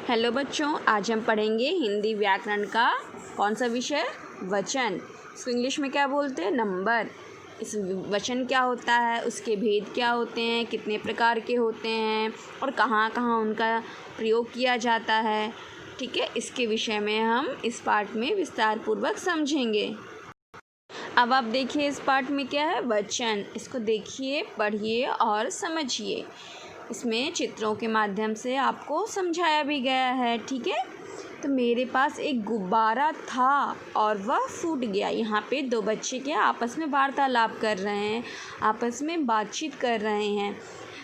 Hello बच्चों, आज हम पढ़ेंगे हिंदी व्याकरण का कौन सा विषय? वचन। इसको इंग्लिश में क्या बोलते हैं? नंबर। इस वचन क्या होता है, उसके भेद क्या होते हैं, कितने प्रकार के होते हैं और कहाँ कहाँ उनका प्रयोग किया जाता है। ठीक है, इसके विषय में हम इस पाठ में विस्तार पूर्वक समझेंगे। अब आप देखिए इस पाठ में क्या है? वचन। इसको देखिए, पढ़िए और समझिए। इसमें चित्रों के माध्यम से आपको समझाया भी गया है। ठीक है, तो मेरे पास एक गुब्बारा था और वह फूट गया। यहाँ पे दो बच्चे क्या आपस में वार्तालाप कर रहे हैं, आपस में बातचीत कर रहे हैं।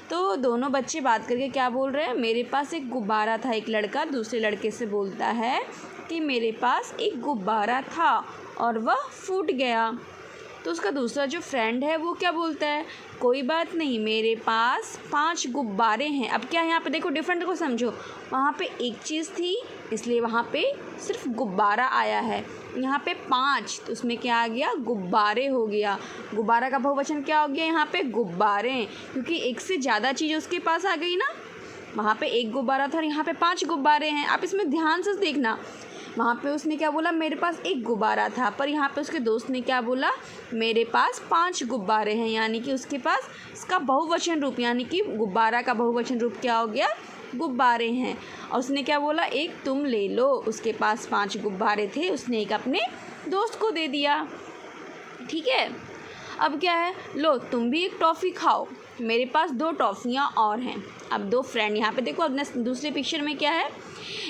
तो दोनों बच्चे बात करके क्या बोल रहे हैं? मेरे पास एक गुब्बारा था। एक लड़का दूसरे लड़के से बोलता है कि मेरे पास एक गुब्बारा था और वह फूट गया। तो उसका दूसरा जो फ्रेंड है वो क्या बोलता है? कोई बात नहीं, मेरे पास 5 गुब्बारे हैं। अब क्या है यहाँ पे देखो, डिफरेंट को समझो। वहाँ पे एक चीज़ थी इसलिए वहाँ पे सिर्फ गुब्बारा आया है। यहाँ पे 5 तो उसमें क्या आ गया? गुब्बारे हो गया। गुब्बारा का बहुवचन क्या हो गया? यहाँ पे गुब्बारे, क्योंकि एक से ज़्यादा चीज़ उसके पास आ गई ना। वहाँ पे एक गुब्बारा था और यहाँ पे 5 गुब्बारे हैं। आप इसमें ध्यान से देखना, वहाँ पे उसने क्या बोला? मेरे पास एक गुब्बारा था। पर यहाँ पे उसके दोस्त ने क्या बोला? मेरे पास 5 गुब्बारे हैं। यानी कि उसके पास इसका बहुवचन रूप, यानी कि गुब्बारा का बहुवचन रूप क्या हो गया? गुब्बारे हैं। और उसने क्या बोला? एक तुम ले लो। उसके पास 5 गुब्बारे थे, उसने एक अपने दोस्त को दे दिया। ठीक है, अब क्या है? लो तुम भी एक टॉफ़ी खाओ। मेरे पास 2 टॉफ़ियाँ और हैं। अब 2 फ्रेंड, यहाँ पे देखो अपने दूसरे पिक्चर में क्या है?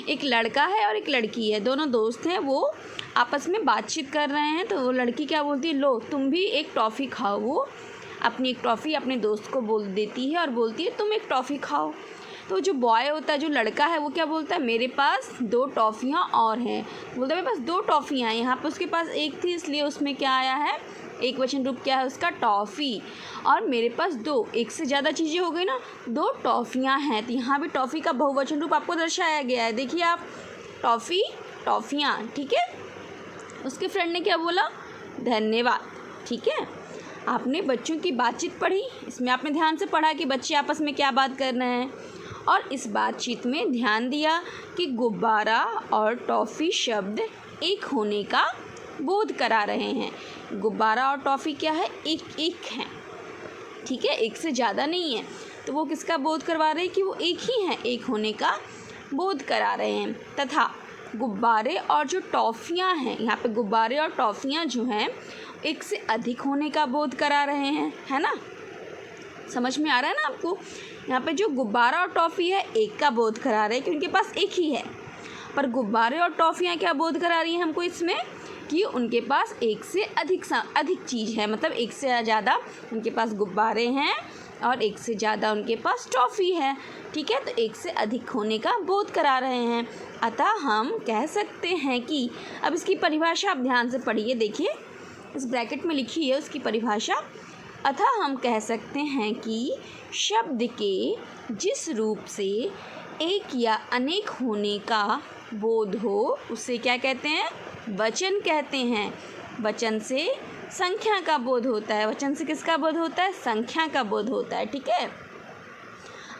एक लड़का है और एक लड़की है। दोनों दोस्त हैं, वो आपस में बातचीत कर रहे हैं। तो वो लड़की क्या बोलती है? लो तुम भी एक टॉफ़ी खाओ। वो अपनी एक टॉफ़ी अपने दोस्त को बोल देती है और बोलती है तुम एक टॉफ़ी खाओ। तो जो बॉय होता है, जो लड़का है, वो क्या बोलता है? मेरे पास 2 टॉफ़ियाँ और हैं। बोलता है मेरे पास 2 टॉफ़ियाँ हैं। यहाँ पर उसके पास एक थी इसलिए उसमें क्या आया है? एक वचन रूप क्या है उसका? टॉफ़ी। और मेरे पास 2, एक से ज़्यादा चीज़ें हो गई ना, 2 टॉफ़ियाँ हैं। तो यहाँ भी टॉफ़ी का बहुवचन रूप आपको दर्शाया गया है। देखिए आप, टॉफ़ी, टॉफ़ियाँ। ठीक है, उसके फ्रेंड ने क्या बोला? धन्यवाद। ठीक है, आपने बच्चों की बातचीत पढ़ी। इसमें आपने ध्यान से पढ़ा कि बच्चे आपस में क्या बात कर रहे हैं और इस बातचीत में ध्यान दिया कि गुब्बारा और टॉफ़ी शब्द एक होने का बोध करा रहे हैं। गुब्बारा और टॉफ़ी क्या है? एक हैं। ठीक है, एक से ज़्यादा नहीं है। तो वो किसका बोध करवा रहे हैं? कि वो एक ही हैं, एक होने का बोध करा रहे हैं। तथा गुब्बारे और जो टॉफ़ियाँ हैं, यहाँ पे गुब्बारे और टॉफ़ियाँ जो हैं एक से अधिक होने का बोध करा रहे हैं, है ना? समझ में आ रहा है ना आपको? यहाँ पे जो गुब्बारा और टॉफ़ी है एक का बोध करा रहे हैं कि उनके पास एक ही है। पर गुब्बारे और टॉफ़ियाँ क्या बोध करा रही हैं हमको इसमें? कि उनके पास एक से अधिक चीज़ है। मतलब एक से ज़्यादा उनके पास गुब्बारे हैं और एक से ज़्यादा उनके पास टॉफ़ी है। ठीक है, तो एक से अधिक होने का बोध करा रहे हैं। अतः हम कह सकते हैं कि, अब इसकी परिभाषा आप ध्यान से पढ़िए। देखिए इस ब्रैकेट में लिखी है उसकी परिभाषा। अतः हम कह सकते हैं कि शब्द के जिस रूप से एक या अनेक होने का बोध हो उसे क्या कहते हैं? वचन कहते हैं। वचन से संख्या का बोध होता है। वचन से किसका बोध होता है? संख्या का बोध होता है। ठीक है,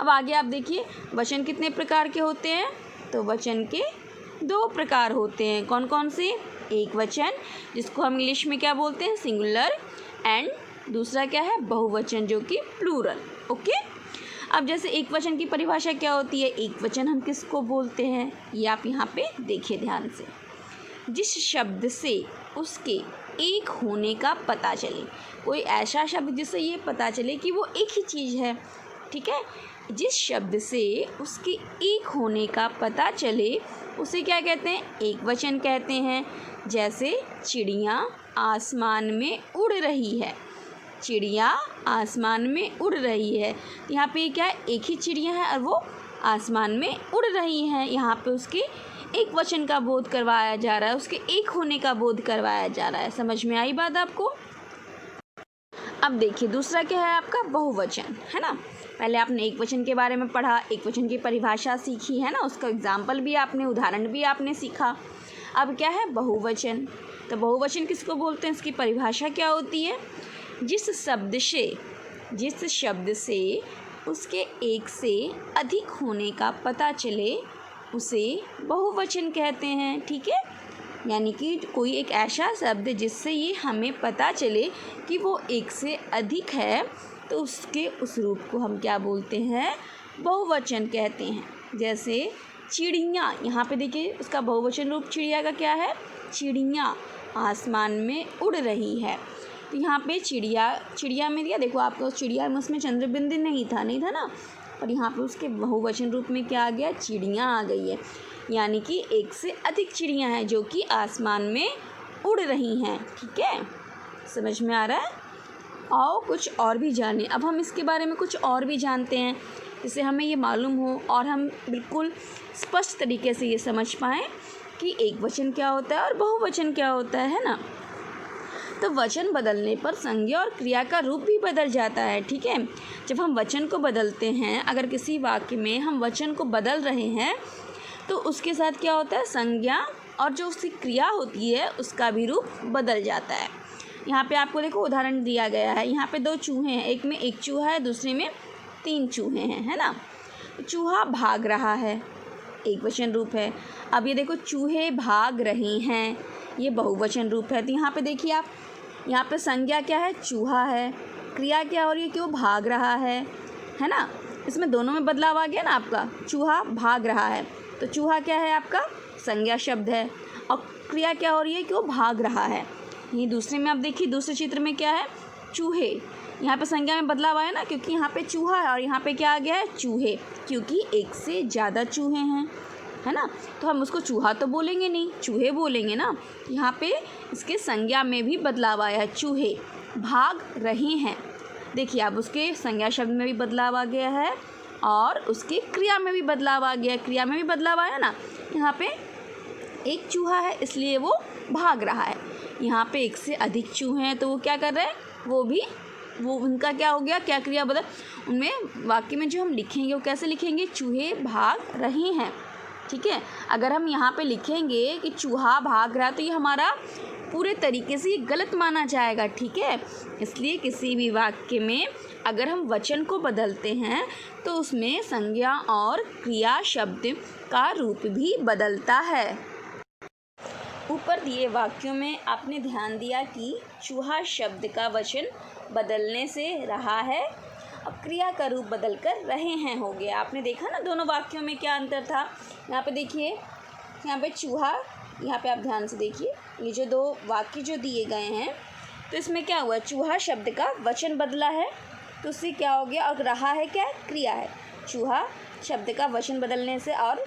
अब आगे आप देखिए वचन कितने प्रकार के होते हैं? तो वचन के 2 प्रकार होते हैं। कौन कौन से? एक वचन, जिसको हम इंग्लिश में क्या बोलते हैं? सिंगुलर। एंड दूसरा क्या है? बहुवचन, जो कि प्लूरल। ओके, अब जैसे एक वचन की परिभाषा क्या होती है? एक वचन हम किसको बोलते हैं? ये आप यहाँ पे देखिए ध्यान से। जिस शब्द से उसके एक होने का पता चले। कोई ऐसा शब्द जिससे ये पता चले कि वो एक ही चीज़ है। ठीक है, जिस शब्द से उसके एक होने का पता चले उसे क्या कहते हैं? एक वचन कहते हैं। जैसे चिड़िया आसमान में उड़ रही है। चिड़िया आसमान में उड़ रही है। यहाँ पे क्या है? एक ही चिड़िया है और वो आसमान में उड़ रही है। यहाँ पे उसके एक वचन का बोध करवाया जा रहा है, उसके एक होने का बोध करवाया जा रहा है। समझ में आई बात आपको? अब देखिए दूसरा क्या है आपका? बहुवचन, है ना? पहले आपने एक वचन के बारे में पढ़ा, एक वचन की परिभाषा सीखी, है ना? उसका एग्जाम्पल भी आपने, उदाहरण भी आपने सीखा। अब क्या है? बहुवचन। तो बहुवचन किसको बोलते हैं? इसकी परिभाषा क्या होती है? जिस शब्द से उसके एक से अधिक होने का पता चले उसे बहुवचन कहते हैं। ठीक है, यानी कि कोई एक ऐसा शब्द जिससे ये हमें पता चले कि वो एक से अधिक है, तो उसके उस रूप को हम क्या बोलते हैं, बहुवचन कहते हैं। जैसे चिड़िया, यहाँ पे देखिए उसका बहुवचन रूप चिड़िया का क्या है, चिड़िया आसमान में उड़ रही है। तो यहाँ पे चिड़िया में दिया, देखो आपको चिड़िया में उसमें चंद्रबिंदु नहीं था ना, और यहाँ पे उसके बहुवचन रूप में क्या आ गया, चिड़िया आ गई है। यानी कि एक से अधिक चिड़ियाँ हैं जो कि आसमान में उड़ रही हैं। ठीक है, समझ में आ रहा है। आओ कुछ और भी जानें। अब हम इसके बारे में कुछ और भी जानते हैं, जिससे हमें ये मालूम हो और हम बिल्कुल स्पष्ट तरीके से ये समझ पाएँ कि एक वचन क्या होता है और बहुवचन क्या होता है ना। तो वचन बदलने पर संज्ञा और क्रिया का रूप भी बदल जाता है। ठीक है, जब हम वचन को बदलते हैं, अगर किसी वाक्य में हम वचन को बदल रहे हैं तो उसके साथ क्या होता है, संज्ञा और जो उसकी क्रिया होती है उसका भी रूप बदल जाता है। यहाँ पे आपको देखो उदाहरण दिया गया है, यहाँ पे 2 चूहे हैं, एक में 1 चूहा है, दूसरे में 3 चूहे हैं, है ना। चूहा भाग रहा है, एक वचन रूप है। अब ये देखो चूहे भाग रहे हैं, ये बहुवचन रूप है। तो यहाँ पे देखिए आप, यहाँ पे संज्ञा क्या है, चूहा है, क्रिया क्या हो रही है कि वो भाग रहा है ना। इसमें दोनों में बदलाव आ गया ना आपका, चूहा भाग रहा है, तो चूहा क्या है आपका, संज्ञा शब्द है, और क्रिया क्या हो रही है कि वो भाग रहा है। ये दूसरे में आप देखिए, दूसरे चित्र में क्या है, चूहे, यहाँ पे संज्ञा में बदलाव आया ना, क्योंकि यहाँ पे चूहा है और यहाँ पे क्या आ गया है, चूहे, क्योंकि एक से ज़्यादा चूहे हैं, है ना। तो हम उसको चूहा तो बोलेंगे नहीं, चूहे बोलेंगे ना। यहाँ पे इसके संज्ञा में भी बदलाव आया है, चूहे भाग रहे हैं। देखिए अब उसके संज्ञा शब्द में भी बदलाव आ गया है और उसकी क्रिया में भी बदलाव आ गया है, क्रिया में भी बदलाव आया ना। यहाँ पे एक चूहा है इसलिए वो भाग रहा है, यहाँ पे एक से अधिक चूहे हैं तो वो क्या कर रहे हैं, वो उनका क्या हो गया, क्या क्रिया बदल, उनमें वाक्य में जो हम लिखेंगे वो कैसे लिखेंगे, चूहे भाग रहे हैं। ठीक है, अगर हम यहाँ पे लिखेंगे कि चूहा भाग रहा है तो ये हमारा पूरे तरीके से ये गलत माना जाएगा। ठीक है, इसलिए किसी भी वाक्य में अगर हम वचन को बदलते हैं तो उसमें संज्ञा और क्रिया शब्द का रूप भी बदलता है। ऊपर दिए वाक्यों में आपने ध्यान दिया कि चूहा शब्द का वचन बदलने से रहा है, अब क्रिया का रूप बदल कर रहे हैं हो गया। आपने देखा ना दोनों वाक्यों में क्या अंतर था। यहाँ पे देखिए, यहाँ पे चूहा, यहाँ पे आप ध्यान से देखिए, ये जो 2 वाक्य जो दिए गए हैं तो इसमें क्या हुआ, चूहा शब्द का वचन बदला है तो उससे क्या हो गया, और रहा है क्या, क्रिया है। चूहा शब्द का वचन बदलने से और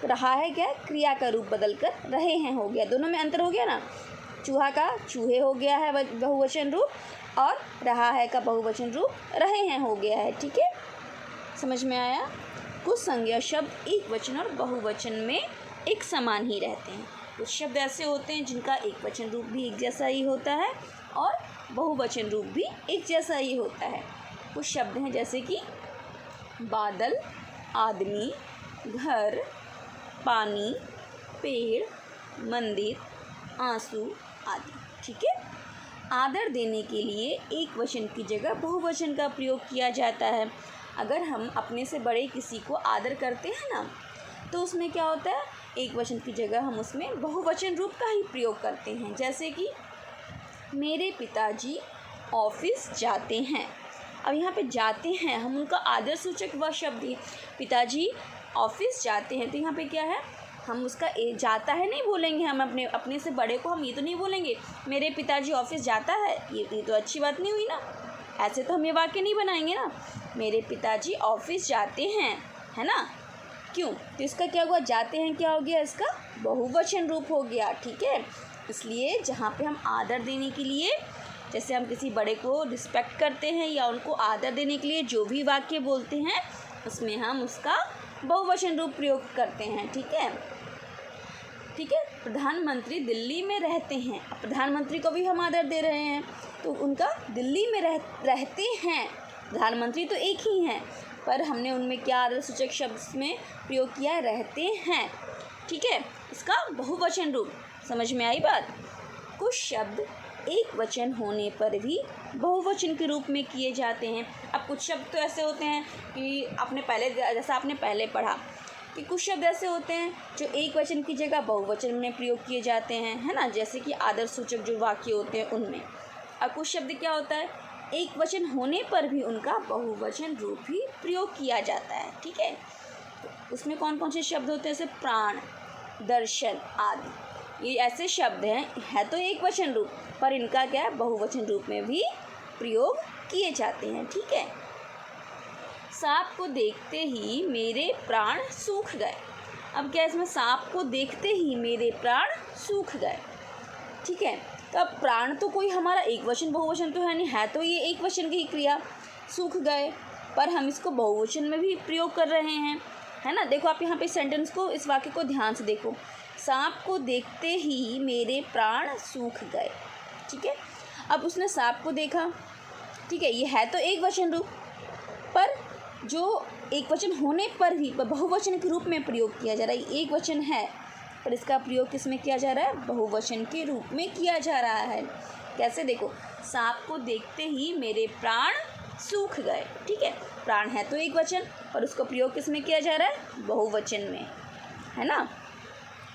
रहा है क्या, क्रिया का रूप बदल कर रहे हैं हो गया। दोनों में अंतर हो गया ना, चूहा का चूहे हो गया है बहुवचन रूप, और रहा है का बहुवचन रूप रहे हैं हो गया है। ठीक है, समझ में आया। कुछ संज्ञा शब्द एक वचन और बहुवचन में एक समान ही रहते हैं। कुछ शब्द ऐसे होते हैं जिनका एक वचन रूप भी एक जैसा ही होता है और बहुवचन रूप भी एक जैसा ही होता है। कुछ शब्द हैं जैसे कि बादल, आदमी, घर, पानी, पेड़, मंदिर, आंसू आदि। ठीक है, आदर देने के लिए एक वचन की जगह बहुवचन का प्रयोग किया जाता है। अगर हम अपने से बड़े किसी को आदर करते हैं ना, तो उसमें क्या होता है, एक वचन की जगह हम उसमें बहुवचन रूप का ही प्रयोग करते हैं। जैसे कि मेरे पिताजी ऑफिस जाते हैं। अब यहाँ पे जाते हैं, हम उनका आदर सूचक वह शब्द है, पिताजी ऑफिस जाते हैं, तो यहाँ पे क्या है, हम उसका जाता है नहीं बोलेंगे। हम अपने से बड़े को हम ये तो नहीं बोलेंगे मेरे पिताजी ऑफिस जाता है, ये तो अच्छी बात नहीं हुई ना। ऐसे तो हम ये वाक्य नहीं बनाएंगे ना, मेरे पिताजी ऑफिस जाते हैं, है ना। क्यों, तो इसका क्या हुआ, जाते हैं क्या हो गया, इसका बहुवचन रूप हो गया। ठीक है, इसलिए जहाँ पे हम आदर देने के लिए, जैसे हम किसी बड़े को रिस्पेक्ट करते हैं या उनको आदर देने के लिए जो भी वाक्य बोलते हैं, उसमें हम उसका बहुवचन रूप प्रयोग करते हैं। ठीक है, प्रधानमंत्री दिल्ली में रहते हैं। अब प्रधानमंत्री को भी हम आदर दे रहे हैं तो उनका दिल्ली में रहते हैं, प्रधानमंत्री तो एक ही हैं, पर हमने उनमें क्या आदर सूचक शब्द में प्रयोग किया है, रहते हैं। ठीक है, इसका बहुवचन रूप समझ में आई बात। कुछ शब्द एक वचन होने पर भी बहुवचन के रूप में किए जाते हैं। अब कुछ शब्द तो ऐसे होते हैं कि जैसा आपने पहले पढ़ा कि कुछ शब्द ऐसे होते हैं जो एक वचन की जगह बहुवचन में प्रयोग किए जाते हैं, है ना, जैसे कि आदर सूचक जो वाक्य होते हैं उनमें। और कुछ शब्द क्या होता है, एक वचन होने पर भी उनका बहुवचन रूप ही प्रयोग किया जाता है। ठीक है, उसमें कौन कौन से शब्द होते हैं, जैसे प्राण, दर्शन आदि। ये ऐसे शब्द हैं, है तो एक वचन रूप, पर इनका क्या है, बहुवचन रूप में भी प्रयोग किए जाते हैं। ठीक है, सांप को देखते ही मेरे प्राण सूख गए। अब क्या इसमें, सांप को देखते ही मेरे प्राण सूख गए। ठीक है, तो अब प्राण तो कोई हमारा एक वचन बहुवचन तो है नहीं, है तो ये एक वचन की क्रिया, सूख गए, पर हम इसको बहुवचन में भी प्रयोग कर रहे हैं, है ना। देखो आप यहाँ पे सेंटेंस को, इस वाक्य को ध्यान से देखो, सांप को देखते ही मेरे प्राण सूख गए। ठीक है, अब उसने सांप को देखा, ठीक है, ये है तो एक वचन रूप, पर जो एक वचन होने पर भी बहुवचन के रूप में प्रयोग किया जा रहा है। एक वचन है पर इसका प्रयोग किस में किया जा रहा है, बहुवचन के रूप में किया जा रहा है। कैसे, देखो, सांप को देखते ही मेरे प्राण सूख गए। ठीक है, प्राण है तो एक वचन, और उसको प्रयोग किस में किया जा रहा है, बहुवचन में, है ना।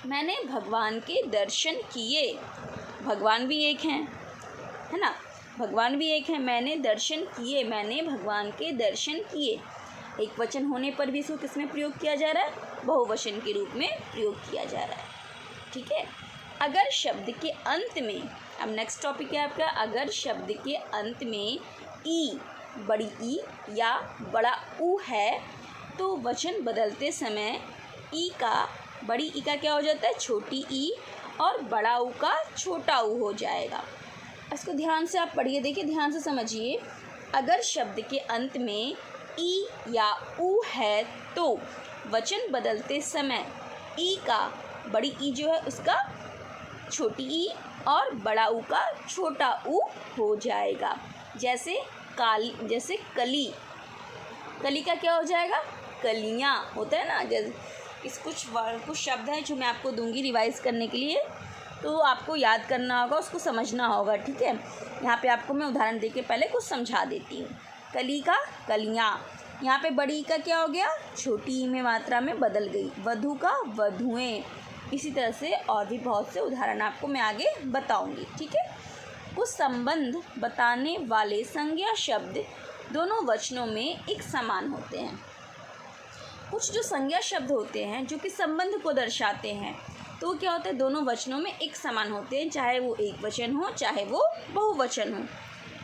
मैंने भगवान के दर्शन किए, भगवान भी एक हैं, है ना, भगवान भी एक है। मैंने दर्शन किए, मैंने भगवान के दर्शन किए, एक वचन होने पर भी इसको किस में प्रयोग किया जा रहा है, बहुवचन के रूप में प्रयोग किया जा रहा है। ठीक है, अगर शब्द के अंत में, अब नेक्स्ट टॉपिक है आपका, अगर शब्द के अंत में ई, बड़ी ई या बड़ा ऊ है तो वचन बदलते समय ई का, बड़ी ई का क्या हो जाता है, छोटी ई, और बड़ा ऊ का छोटा ऊ हो जाएगा। इसको ध्यान से आप पढ़िए, देखिए, ध्यान से समझिए। अगर शब्द के अंत में ई या ऊ है तो वचन बदलते समय ई का, बड़ी ई जो है उसका छोटी ई, और बड़ा ऊ का छोटा ऊ हो जाएगा। जैसे जैसे कली, कली का क्या हो जाएगा, कलियाँ होता है ना। जैसे कुछ शब्द हैं जो मैं आपको दूंगी रिवाइज करने के लिए, तो आपको याद करना होगा, उसको समझना होगा। ठीक है, यहाँ पे आपको मैं उदाहरण देके पहले कुछ समझा देती हूँ। कली का कलियाँ, यहाँ पे बड़ी का क्या हो गया, छोटी में मात्रा में बदल गई। वधु का वधुएं, इसी तरह से और भी बहुत से उदाहरण आपको मैं आगे बताऊंगी। ठीक है, कुछ संबंध बताने वाले संज्ञा शब्द दोनों वचनों में एक समान होते हैं। कुछ जो संज्ञा शब्द होते हैं जो कि संबंध को दर्शाते हैं, तो क्या होता है, दोनों वचनों में एक समान होते हैं, चाहे वो एक वचन हो चाहे वो बहुवचन हो।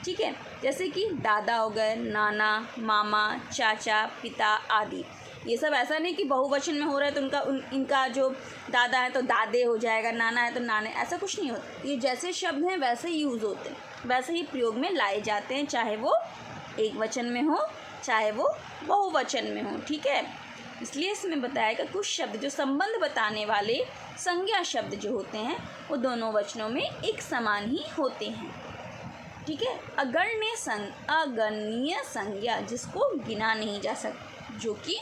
ठीक है, जैसे कि दादा हो गए, नाना, मामा, चाचा, पिता आदि। ये सब ऐसा नहीं कि बहुवचन में हो रहा है तो इनका जो दादा है तो दादे हो जाएगा, नाना है तो नाने, ऐसा कुछ नहीं होता। ये जैसे शब्द हैं वैसे ही यूज़ होते हैं, वैसे ही प्रयोग में लाए जाते हैं, चाहे वो एक वचन में हो चाहे वो बहुवचन में हो। ठीक है, इसलिए इसमें बताया कि कुछ शब्द जो संबंध बताने वाले संज्ञा शब्द जो होते हैं वो दोनों वचनों में एक समान ही होते हैं। ठीक है, अगणनीय संज्ञा, जिसको गिना नहीं जा सकता, जो कि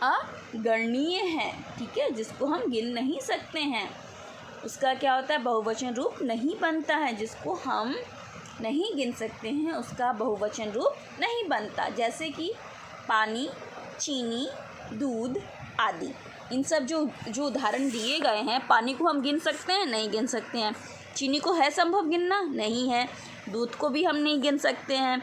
अगणनीय है, ठीक है, जिसको हम गिन नहीं सकते हैं, उसका क्या होता है, बहुवचन रूप नहीं बनता है। जिसको हम नहीं गिन सकते हैं उसका बहुवचन रूप नहीं बनता। जैसे कि पानी, चीनी, दूध आदि। इन सब जो उदाहरण दिए गए हैं, पानी को हम गिन सकते हैं, नहीं गिन सकते हैं। चीनी को है संभव गिनना, नहीं है। दूध को भी हम नहीं गिन सकते हैं।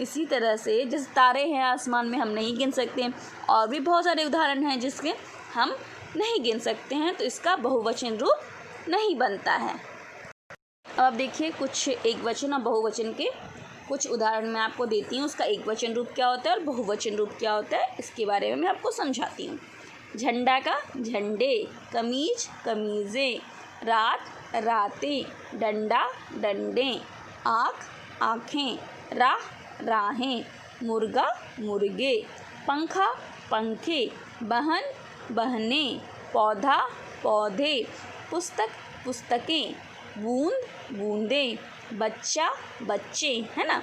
इसी तरह से जैसे तारे हैं आसमान में, हम नहीं गिन सकते हैं। और भी बहुत सारे उदाहरण हैं जिसके हम नहीं गिन सकते हैं, तो इसका बहुवचन रूप नहीं बनता है। अब आप देखिए कुछ एक वचन और बहुवचन के कुछ उदाहरण मैं आपको देती हूँ। उसका एक वचन रूप क्या होता है और बहुवचन रूप क्या होता है, इसके बारे में मैं आपको समझाती हूँ। झंडा का झंडे, कमीज कमीज़ें, रात रातें, डंडा डंडे, आँख आँखें, राह राहें, मुर्गा मुर्गे, पंखा पंखे, बहन बहनें, पौधा पौधे, पुस्तक पुस्तकें, बूंद बूंदें, बच्चा बच्चे, है ना।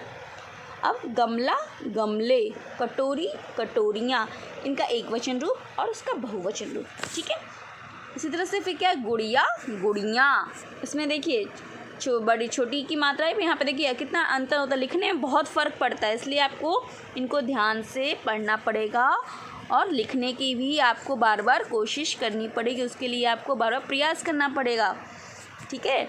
अब गमला गमले, कटोरी कटोरियाँ, इनका एक वचन रूप और उसका बहुवचन रूप, ठीक है। इसी तरह से फिर क्या है, गुड़िया गुड़ियाँ। इसमें देखिए बड़ी छोटी की मात्रा है, यहाँ पे देखिए कितना अंतर होता है, लिखने में बहुत फ़र्क पड़ता है, इसलिए आपको इनको ध्यान से पढ़ना पड़ेगा और लिखने की भी आपको बार बार कोशिश करनी पड़ेगी, उसके लिए आपको बार बार प्रयास करना पड़ेगा, ठीक है,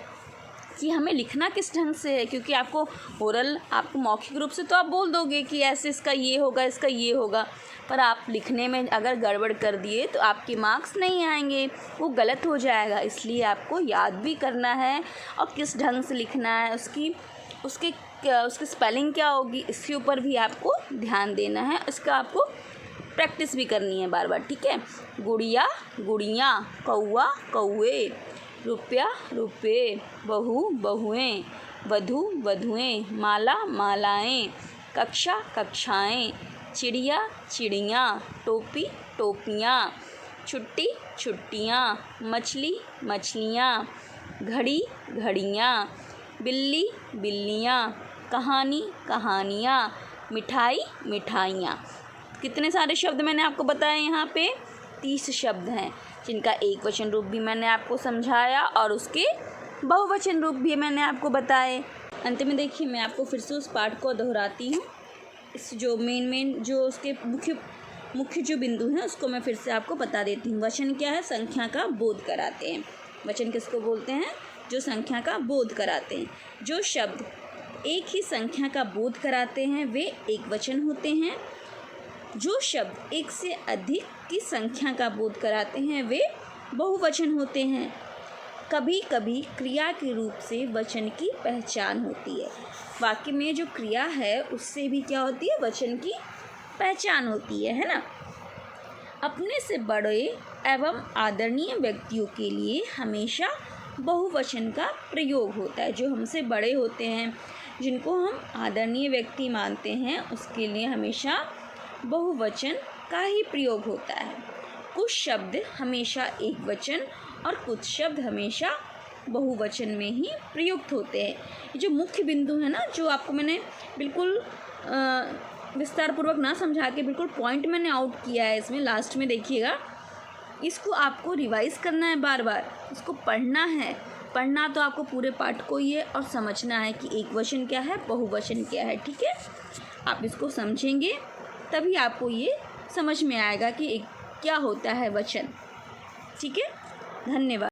कि हमें लिखना किस ढंग से है। क्योंकि आपको ओरल, आपको मौखिक रूप से तो आप बोल दोगे कि ऐसे इसका ये होगा, इसका ये होगा, पर आप लिखने में अगर गड़बड़ कर दिए तो आपके मार्क्स नहीं आएंगे, वो गलत हो जाएगा। इसलिए आपको याद भी करना है और किस ढंग से लिखना है, उसकी स्पेलिंग क्या होगी, इसके ऊपर भी आपको ध्यान देना है, इसका आपको प्रैक्टिस भी करनी है बार बार, ठीक है। गुड़िया गुड़ियाँ, कौआ कौए, रुपया रुपये, बहू बहुएँ, वधू वधुएँ, माला मालाएँ, कक्षा कक्षाएँ, चिड़िया चिड़ियाँ, टोपी टोपियाँ, छुट्टी छुट्टियाँ, मछली मछलियाँ, घड़ी घड़ियाँ, बिल्ली बिल्लियाँ, कहानी कहानियाँ, मिठाई मिठाइयाँ। कितने सारे शब्द मैंने आपको बताए यहाँ पे? 30 शब्द हैं, जिनका एक वचन रूप भी मैंने आपको समझाया और उसके बहुवचन रूप भी मैंने आपको बताए। अंत में देखिए, मैं आपको फिर से उस पाठ को दोहराती हूँ। इस जो मेन जो उसके मुख्य जो बिंदु हैं उसको मैं फिर से आपको बता देती हूँ। वचन क्या है? संख्या का बोध कराते हैं। वचन किसको बोलते हैं? जो संख्या का बोध कराते हैं। जो शब्द एक ही संख्या का बोध कराते हैं वे एक वचन होते हैं। जो शब्द एक से अधिक की संख्या का बोध कराते हैं वे बहुवचन होते हैं। कभी कभी क्रिया के रूप से वचन की पहचान होती है। वाक्य में जो क्रिया है उससे भी क्या होती है? वचन की पहचान होती है ना। अपने से बड़े एवं आदरणीय व्यक्तियों के लिए हमेशा बहुवचन का प्रयोग होता है। जो हमसे बड़े होते हैं, जिनको हम आदरणीय व्यक्ति मानते हैं, उसके लिए हमेशा बहुवचन का ही प्रयोग होता है। कुछ शब्द हमेशा एक वचन और कुछ शब्द हमेशा बहुवचन में ही प्रयुक्त होते हैं। ये जो मुख्य बिंदु है ना, जो आपको मैंने बिल्कुल विस्तार पूर्वक ना समझा के बिल्कुल पॉइंट मैंने आउट किया है, इसमें लास्ट में देखिएगा, इसको आपको रिवाइज़ करना है, बार बार इसको पढ़ना है। पढ़ना तो आपको पूरे पाठ को ही है और समझना है कि एक वचन क्या है, बहुवचन क्या है, ठीक है। आप इसको समझेंगे तभी आपको ये समझ में आएगा कि एक क्या होता है वचन, ठीक है। धन्यवाद।